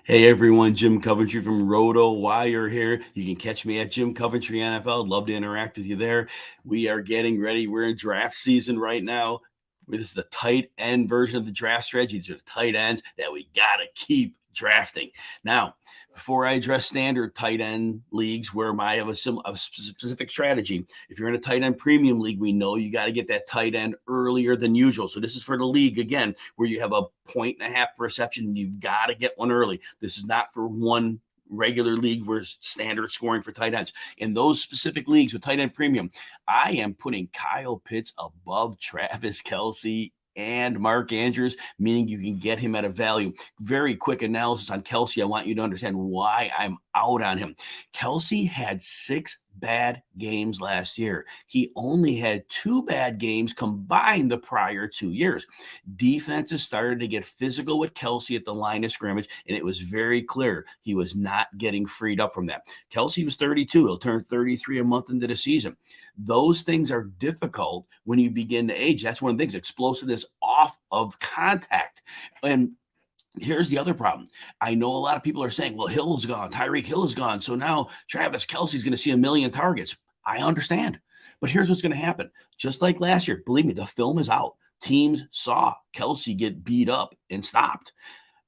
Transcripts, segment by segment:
Hey everyone, Jim Coventry from RotoWire here. You can catch me at Jim Coventry NFL. I'd love to interact with you there. We are getting ready. We're in draft season right now. This is the tight end version of the draft strategy. These are the tight ends that we got to keep drafting. Now, before I address standard tight end leagues where I have a specific strategy, if you're in a tight end premium league, we know you got to get that tight end earlier than usual. So this is for the league, again, where you have a 1.5 per reception and you've got to get one early. This is not for one regular league where standard scoring for tight ends. In those specific leagues with tight end premium, I am putting Kyle Pitts above Travis Kelce and Mark Andrews, meaning you can get him at a value. Very quick analysis on Kelce. I want you to understand why I'm out on him. Kelce had 6 bad games last year. He only had 2 bad games combined the prior 2 years. Defenses started to get physical with Kelce at the line of scrimmage, and it was very clear he was not getting freed up from that. Kelce was 32. He'll turn 33 a month into the season. Those things are difficult when you begin to age. That's one of the things, explosiveness off of contact. And here's the other problem. I know a lot of people are saying, well, Hill's gone, Tyreek Hill is gone, so now Travis Kelce's going to see 1 million targets. I understand. But here's what's going to happen. Just like last year, believe me, the film is out. Teams saw Kelce get beat up and stopped.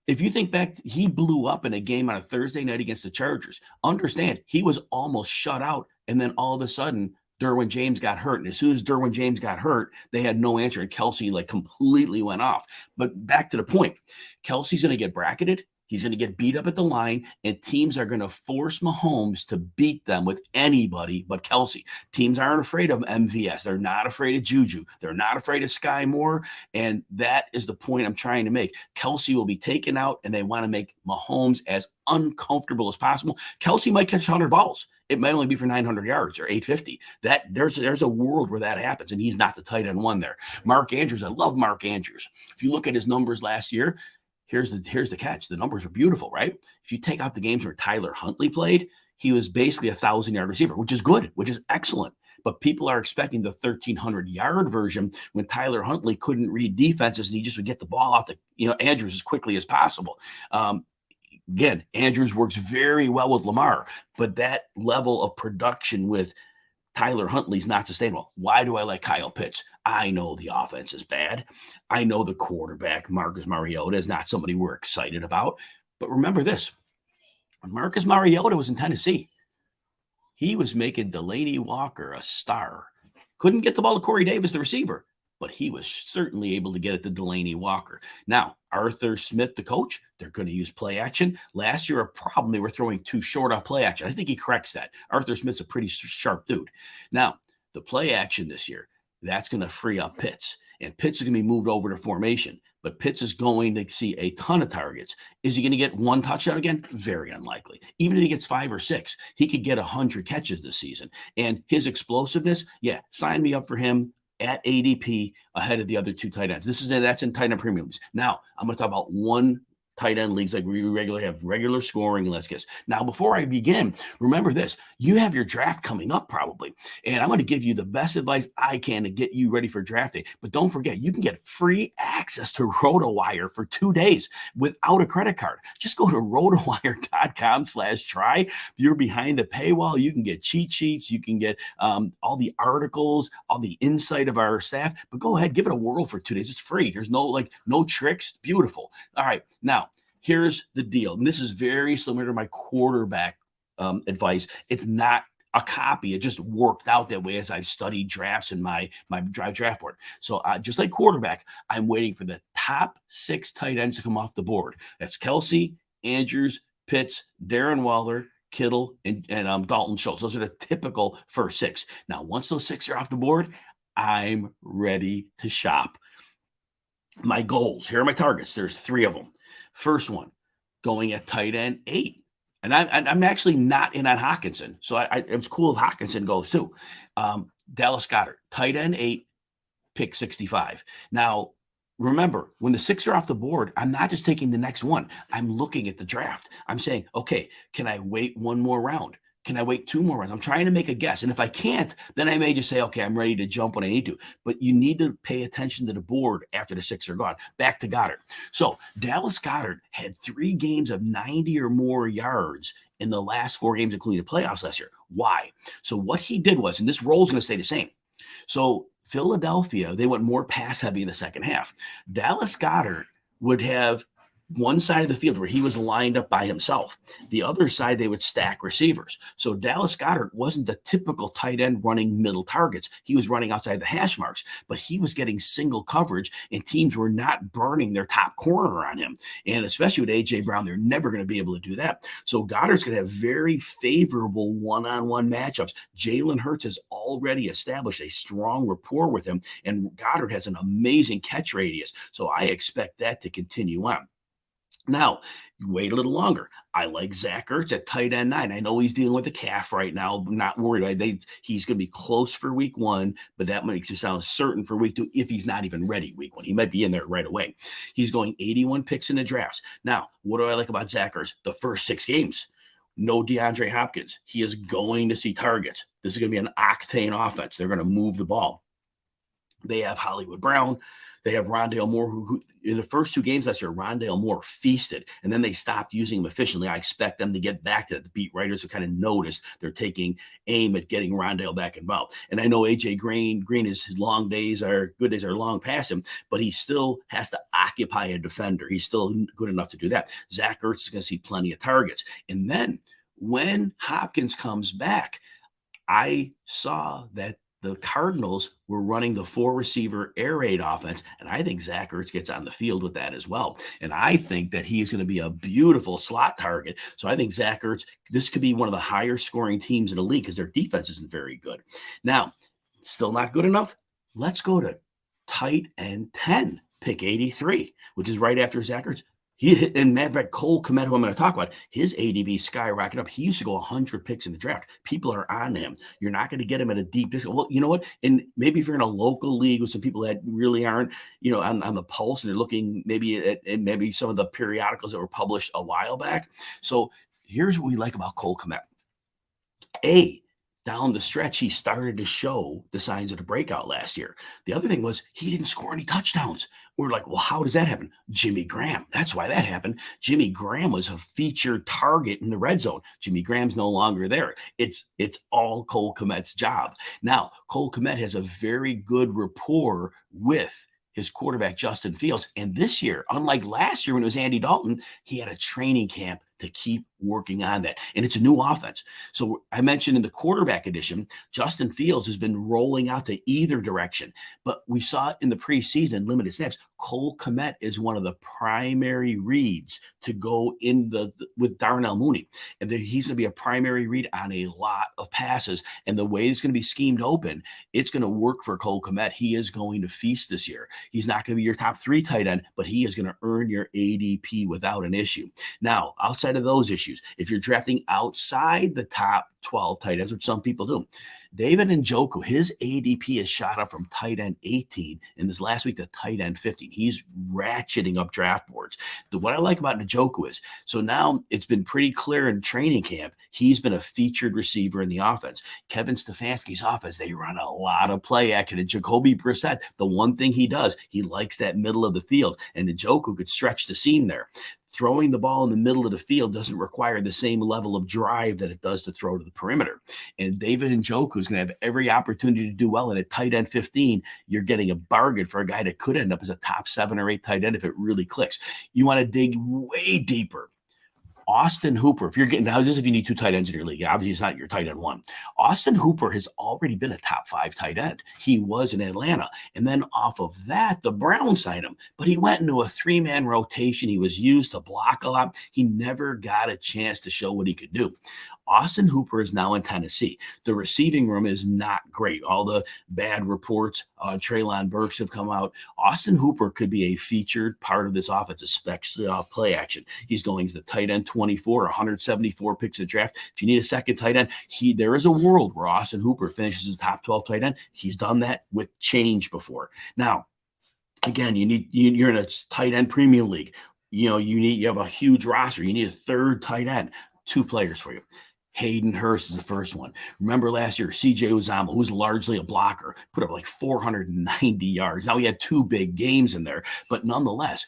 If you think back, he blew up in a game on a Thursday night against the Chargers. Understand, he was almost shut out, and then all of a sudden, Derwin James got hurt. And as soon as Derwin James got hurt, they had no answer. And Kelce completely went off. But back to the point, Kelce's going to get bracketed. He's going to get beat up at the line, and teams are going to force Mahomes to beat them with anybody but Kelce. Teams aren't afraid of MVS. They're not afraid of Juju. They're not afraid of Sky Moore, and that is the point I'm trying to make. Kelce will be taken out, and they want to make Mahomes as uncomfortable as possible. Kelce might catch 100 balls. It might only be for 900 yards or 850. There's a world where that happens, and he's not the tight end one there. Mark Andrews, I love Mark Andrews. If you look at his numbers last year, here's the catch. The numbers are beautiful, right? If you take out the games where Tyler Huntley played, he was basically a 1,000-yard receiver, which is good, which is excellent. But people are expecting the 1,300-yard version when Tyler Huntley couldn't read defenses and he just would get the ball out to Andrews as quickly as possible. Again, Andrews works very well with Lamar, but that level of production with Tyler Huntley's not sustainable. Why do I like Kyle Pitts? I know the offense is bad. I know the quarterback, Marcus Mariota, is not somebody we're excited about. But remember this. When Marcus Mariota was in Tennessee, he was making Delaney Walker a star. Couldn't get the ball to Corey Davis, the receiver, but he was certainly able to get it to Delaney Walker. Now, Arthur Smith, the coach, they're going to use play action. Last year, a problem, they were throwing too short on play action. I think he corrects that. Arthur Smith's a pretty sharp dude. Now, the play action this year, that's going to free up Pitts. And Pitts is going to be moved over to formation. But Pitts is going to see a ton of targets. Is he going to get 1 touchdown again? Very unlikely. Even if he gets 5 or 6, he could get 100 catches this season. And his explosiveness, sign me up for him at ADP ahead of the other 2 tight ends. That's in tight end premiums. Now, I'm going to talk about one tight end leagues like we regularly have regular scoring. Let's guess. Now, before I begin, remember this. You have your draft coming up probably, and I'm going to give you the best advice I can to get you ready for draft day. But don't forget, you can get free access to RotoWire for 2 days without a credit card. Just go to rotowire.com/try. If you're behind the paywall, you can get cheat sheets. You can get all the articles, all the insight of our staff. But go ahead, give it a whirl for 2 days. It's free. There's no tricks. Beautiful. All right. Now, here's the deal. And this is very similar to my quarterback advice. It's not a copy. It just worked out that way as I've studied drafts in my draft board. So just like quarterback, I'm waiting for the top 6 tight ends to come off the board. That's Kelce, Andrews, Pitts, Darren Waller, Kittle, and Dalton Schultz. Those are the typical first 6. Now, once those 6 are off the board, I'm ready to shop. My goals. Here are my targets. There's 3 of them. First one, going at tight end 8. And I'm actually not in on Hockenson. So it's cool if Hockenson goes too. Dallas Goedert, tight end 8, pick 65. Now, remember, when the 6 are off the board, I'm not just taking the next one. I'm looking at the draft. I'm saying, okay, can I wait one more round? Can I wait 2 more rounds? I'm trying to make a guess. And if I can't, then I may just say, okay, I'm ready to jump when I need to. But you need to pay attention to the board after the 6 are gone. Back to Goedert. So Dallas Goedert had 3 games of 90 or more yards in the last 4 games, including the playoffs last year. Why? So what he did was, and this role is going to stay the same. So Philadelphia, they went more pass heavy in the second half. Dallas Goedert would have one side of the field where he was lined up by himself. The other side, they would stack receivers. So Dallas Goedert wasn't the typical tight end running middle targets. He was running outside the hash marks, but he was getting single coverage, and teams were not burning their top corner on him. And especially with A.J. Brown, they're never going to be able to do that. So Goddard's going to have very favorable one-on-one matchups. Jalen Hurts has already established a strong rapport with him, and Goedert has an amazing catch radius. So I expect that to continue on. Now, you wait a little longer. I like Zach Ertz at tight end 9. I know he's dealing with a calf right now. I'm not worried. He's going to be close for week 1, but that makes you sound certain for week 2 if he's not even ready week 1. He might be in there right away. He's going 81 picks in the drafts. Now, what do I like about Zach Ertz? The first 6 games. No DeAndre Hopkins. He is going to see targets. This is going to be an octane offense. They're going to move the ball. They have Hollywood Brown. They have Rondale Moore, who in the first 2 games last year, Rondale Moore feasted, and then they stopped using him efficiently. I expect them to get back to that. The beat writers have kind of noticed they're taking aim at getting Rondale back involved. And I know A.J. Green, his good days are long past him, but he still has to occupy a defender. He's still good enough to do that. Zach Ertz is going to see plenty of targets. And then when Hopkins comes back, I saw that the Cardinals were running the 4-receiver air raid offense, and I think Zach Ertz gets on the field with that as well. And I think that he's going to be a beautiful slot target. So I think Zach Ertz, this could be one of the higher scoring teams in the league because their defense isn't very good. Now, still not good enough? Let's go to tight end 10, pick 83, which is right after Zach Ertz. And matter of fact, Cole Kmet, who I'm going to talk about, his ADB skyrocketed up. He used to go 100 picks in the draft. People are on him. You're not going to get him at a deep discount. Well, you know what? And maybe if you're in a local league with some people that really aren't, on the pulse, and they're looking maybe at maybe some of the periodicals that were published a while back. So here's what we like about Cole Kmet. Down the stretch, he started to show the signs of the breakout last year. The other thing was he didn't score any touchdowns. We're like, well, how does that happen? Jimmy Graham. That's why that happened. Jimmy Graham was a featured target in the red zone. Jimmy Graham's no longer there. It's all Cole Kmet's job. Now, Cole Kmet has a very good rapport with his quarterback, Justin Fields. And this year, unlike last year when it was Andy Dalton, he had a training camp to keep working on that. And it's a new offense. So I mentioned in the quarterback edition, Justin Fields has been rolling out to either direction. But we saw it in the preseason in limited snaps. Cole Kmet is one of the primary reads to go in with Darnell Mooney. And he's going to be a primary read on a lot of passes. And the way it's going to be schemed open, it's going to work for Cole Kmet. He is going to feast this year. He's not going to be your top 3 tight end, but he is going to earn your ADP without an issue. Now, outside of those issues, if you're drafting outside the top 12 tight ends, which some people do, David Njoku, his ADP is shot up from tight end 18 in this last week to tight end 15. He's ratcheting up draft boards. What I like about Njoku is, so now it's been pretty clear in training camp, he's been a featured receiver in the offense. Kevin Stefanski's offense, they run a lot of play action. And Jacoby Brissett, the one thing he does, he likes that middle of the field. And Njoku could stretch the seam there. Throwing the ball in the middle of the field doesn't require the same level of drive that it does to throw to the perimeter. And David Njoku is going to have every opportunity to do well. And at tight end 15, you're getting a bargain for a guy that could end up as a top 7 or 8 tight end if it really clicks. You want to dig way deeper. Austin Hooper, if you're getting now, this is if you need 2 tight ends in your league. Obviously, it's not your tight end 1. Austin Hooper has already been a top 5 tight end. He was in Atlanta. And then off of that, the Browns signed him. But he went into a 3-man rotation. He was used to block a lot. He never got a chance to show what he could do. Austin Hooper is now in Tennessee. The receiving room is not great. All the bad reports on Treylon Burks have come out. Austin Hooper could be a featured part of this offense, especially off play action. He's going as the tight end 24, 174 picks in the draft. If you need a second tight end, there is a world where Austin Hooper finishes as top 12 tight end. He's done that with change before. Now, again, you're in a tight end premium league. You have a huge roster. You need a third tight end. 2 players for you. Hayden Hurst is the first one. Remember last year, CJ Uzomah, who's largely a blocker, put up like 490 yards. Now he had 2 big games in there, but nonetheless,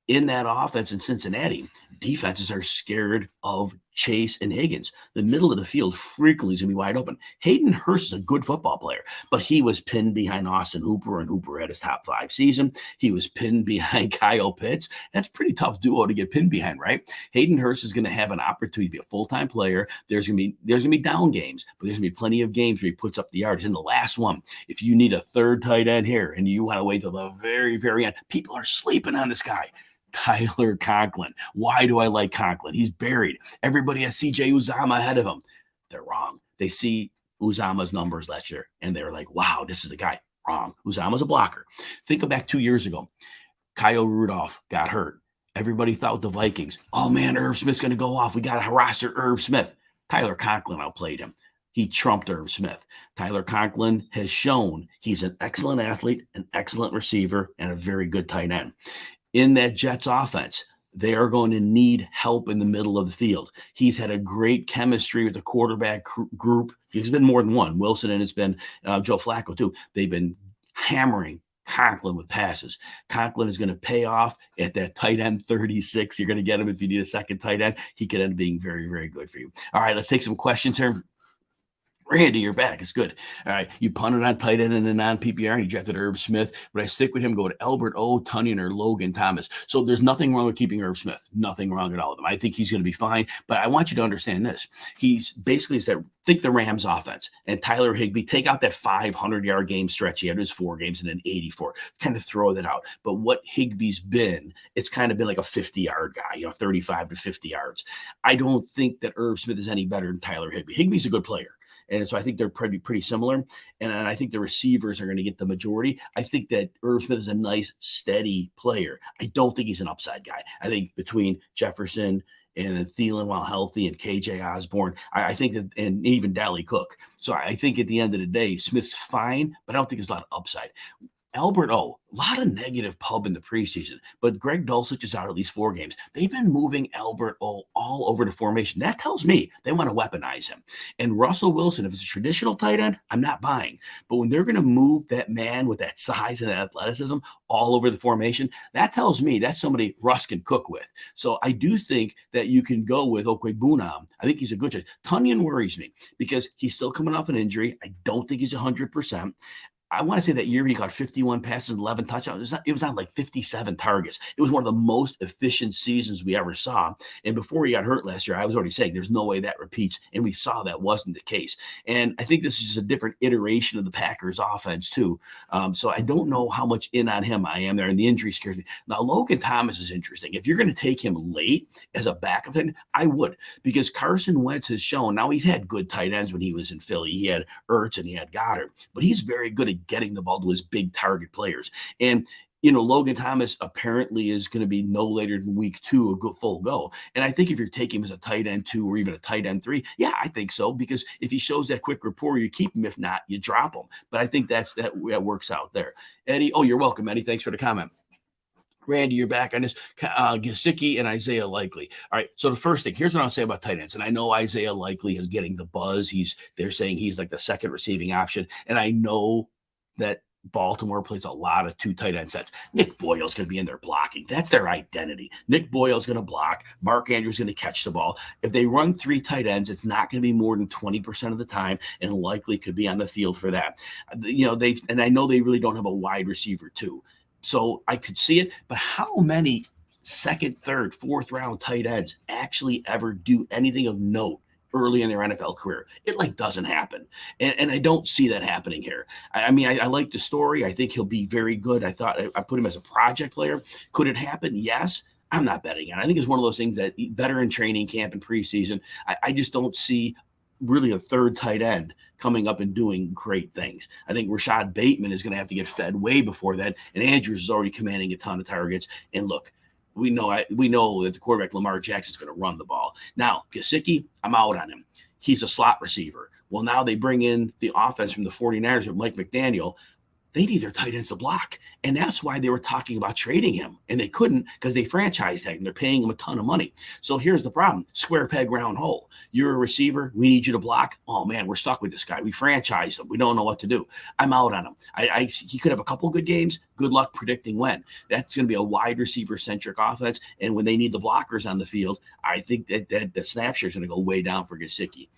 in that offense in Cincinnati, defenses are scared of Chase and Higgins. The middle of the field frequently is going to be wide open. Hayden Hurst is a good football player, but he was pinned behind Austin Hooper, and Hooper had his top 5 season. He was pinned behind Kyle Pitts. That's a pretty tough duo to get pinned behind, right? Hayden Hurst is going to have an opportunity to be a full-time player. There's going to be down games, but there's going to be plenty of games where he puts up the yards. In the last one, if you need a third tight end here and you want to wait till the very, very end, people are sleeping on this guy. Tyler Conklin. Why do I like Conklin? He's buried. Everybody has CJ Uzomah ahead of him. They're wrong. They see Uzomah's numbers last year, and they're like, wow, this is the guy. Wrong. Uzomah's a blocker. Think back 2 years ago. Kyle Rudolph got hurt. Everybody thought with the Vikings, oh, man, Irv Smith's going to go off. We got to roster Irv Smith. Tyler Conklin outplayed him. He trumped Irv Smith. Tyler Conklin has shown he's an excellent athlete, an excellent receiver, and a very good tight end. In that Jets offense, they are going to need help in the middle of the field. He's had a great chemistry with the quarterback group. He's been more than one. Wilson, and it's been Joe Flacco too. They've been hammering Conklin with passes. Conklin is going to pay off at that tight end 36. You're going to get him if you need a second tight end. He could end up being very, very good for you. All right, let's take some questions here. Randy, you're back. It's good. All right. You punted on tight end in a non-PPR, and you drafted Irv Smith. Would I stick with him, go to Albert O, Tunyon, or Logan Thomas? So there's nothing wrong with keeping Irv Smith. Nothing wrong at all with them. I think he's going to be fine. But I want you to understand this. He's basically think the Rams offense and Tyler Higbee, take out that 500-yard game stretch. He had his 4 games and then 84. Kind of throw that out. But what Higbee's been, it's kind of been like a 50-yard guy, 35 to 50 yards. I don't think that Irv Smith is any better than Tyler Higbee. Higbee's a good player. And so I think they're pretty similar. And I think the receivers are going to get the majority. I think that Irv Smith is a nice, steady player. I don't think he's an upside guy. I think between Jefferson and Thielen while healthy and KJ Osborne, I think that, and even Daley Cook. So I think at the end of the day, Smith's fine, but I don't think there's a lot of upside. Albert O, a lot of negative pub in the preseason, but Greg Dulcich is out at least 4 games. They've been moving Albert O all over the formation. That tells me they want to weaponize him. And Russell Wilson, if it's a traditional tight end, I'm not buying. But when they're going to move that man with that size and that athleticism all over the formation, that tells me that's somebody Russ can cook with. So I do think that you can go with Okwegbunam. I think he's a good choice. Tunyon worries me because he's still coming off an injury. I don't think he's 100%. I want to say that year he caught 51 passes, 11 touchdowns. It was on like 57 targets. It was one of the most efficient seasons we ever saw. And before he got hurt last year, I was already saying there's no way that repeats. And we saw that wasn't the case. And I think this is a different iteration of the Packers offense too. So I don't know how much in on him I am there. And the injury scares me. Now, Logan Thomas is interesting. If you're going to take him late as a backup, I would, because Carson Wentz has shown, now he's had good tight ends when he was in Philly. He had Ertz and he had Goedert, but he's very good at getting the ball to his big target players. And, Logan Thomas apparently is going to be no later than week 2, a full go. And I think if you're taking him as a tight end 2 or even a tight end 3, yeah, I think so, because if he shows that quick rapport, you keep him. If not, you drop him. But I think that works out there. Eddie, oh, you're welcome, Eddie. Thanks for the comment. Randy, you're back on this. Gesicki and Isaiah Likely. All right. So the first thing, here's what I'll say about tight ends. And I know Isaiah Likely is getting the buzz. They're saying he's like the second receiving option. And I know that Baltimore plays a lot of 2 tight end sets. Nick Boyle's going to be in there blocking. That's their identity. Nick Boyle's going to block. Mark Andrews going to catch the ball. If they run 3 tight ends, it's not going to be more than 20% of the time, and Likely could be on the field for that. And I know they really don't have a wide receiver too. So I could see it, but how many second, third, fourth round tight ends actually ever do anything of note early in their NFL career? It doesn't happen. And I don't see that happening here. I like the story. I think he'll be very good. I thought I put him as a project player. Could it happen? Yes. I'm not betting on it. I think it's one of those things that better in training camp and preseason. I just don't see really a third tight end coming up and doing great things. I think Rashad Bateman is going to have to get fed way before that. And Andrews is already commanding a ton of targets. And look, we know that the quarterback Lamar Jackson is going to run the ball. Now, Gesicki, I'm out on him. He's a slot receiver. Well, now they bring in the offense from the 49ers with Mike McDaniel. They need their tight ends to block. And that's why they were talking about trading him. And they couldn't because they franchise tag him. They're paying him a ton of money. So here's the problem. Square peg, round hole. You're a receiver. We need you to block. Oh, man, we're stuck with this guy. We franchised him. We don't know what to do. I'm out on him. He could have a couple good games. Good luck predicting when. That's going to be a wide receiver-centric offense. And when they need the blockers on the field, I think that the snap share is going to go way down for Gesicki.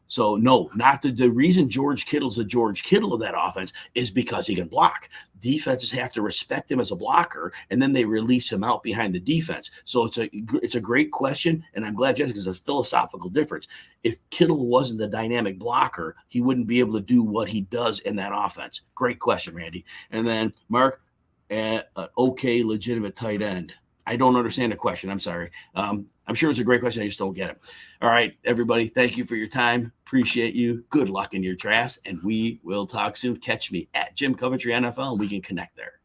So no, not the reason George Kittle's the George Kittle of that offense is because he can block. Defenses have to respect him as a blocker, and then they release him out behind the defense. So it's a great question, and I'm glad Jessica's a philosophical difference. If Kittle wasn't the dynamic blocker, he wouldn't be able to do what he does in that offense. Great question, Randy. And then Mark, okay, legitimate tight end. I don't understand the question. I'm sorry. I'm sure it's a great question. I just don't get it. All right, everybody. Thank you for your time. Appreciate you. Good luck in your drafts, and we will talk soon. Catch me at Jim Coventry NFL, and we can connect there.